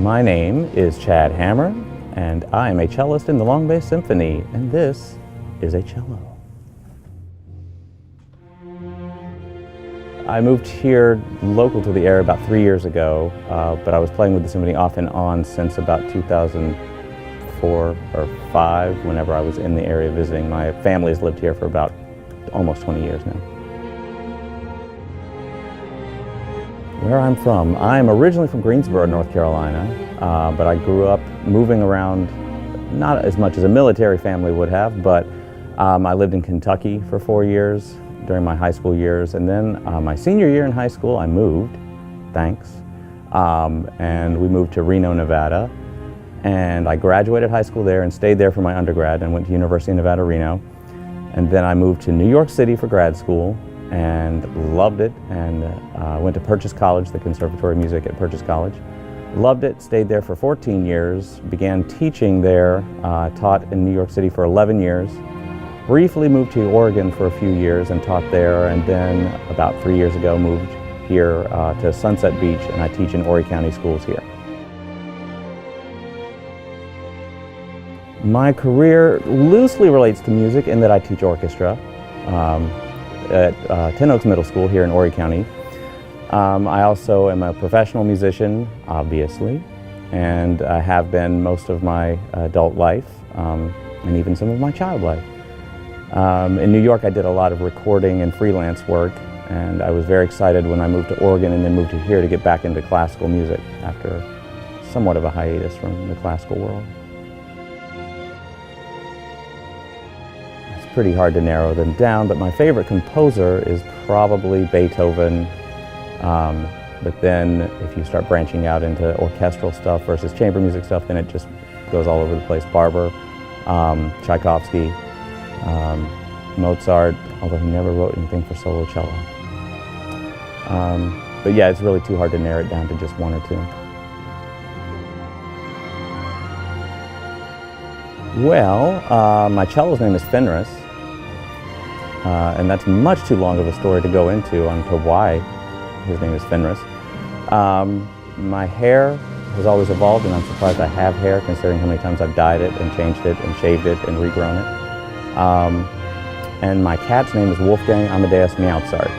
My name is Chad Hammer, and I am a cellist in the Long Bay Symphony, and this is a cello. I moved here local to the area about 3 years ago, but I was playing with the symphony off and on since about 2004 or 5, whenever I was in the area visiting. My family has lived here for about almost 20 years now. Where I'm from, I'm originally from Greensboro, North Carolina, but I grew up moving around, not as much as a military family would have, but I lived in Kentucky for 4 years during my high school years, and then my senior year in high school I moved, and we moved to Reno, Nevada, and I graduated high school there and stayed there for my undergrad and went to University of Nevada, Reno, and then I moved to New York City for grad school and loved it, and went to Purchase College, the Conservatory of Music at Purchase College. Loved it, stayed there for 14 years, began teaching there, taught in New York City for 11 years, briefly moved to Oregon for a few years and taught there, and then about 3 years ago moved here to Sunset Beach, and I teach in Horry County schools here. My career loosely relates to music in that I teach orchestra at Ten Oaks Middle School here in Horry County. I also am a professional musician, obviously, and I have been most of my adult life, and even some of my child life. In New York, I did a lot of recording and freelance work, and I was very excited when I moved to Oregon and then moved to here to get back into classical music after somewhat of a hiatus from the classical world. It's pretty hard to narrow them down, but my favorite composer is probably Beethoven. But then if you start branching out into orchestral stuff versus chamber music stuff, then it just goes all over the place. Barber, Tchaikovsky, Mozart, although he never wrote anything for solo cello. But yeah, it's really too hard to narrow it down to just one or two. Well, my cello's name is Fenris, and that's much too long of a story to go into on to why his name is Fenris. My hair has always evolved, and I'm surprised I have hair considering how many times I've dyed it and changed it and shaved it and regrown it. And my cat's name is Wolfgang Amadeus Mozart.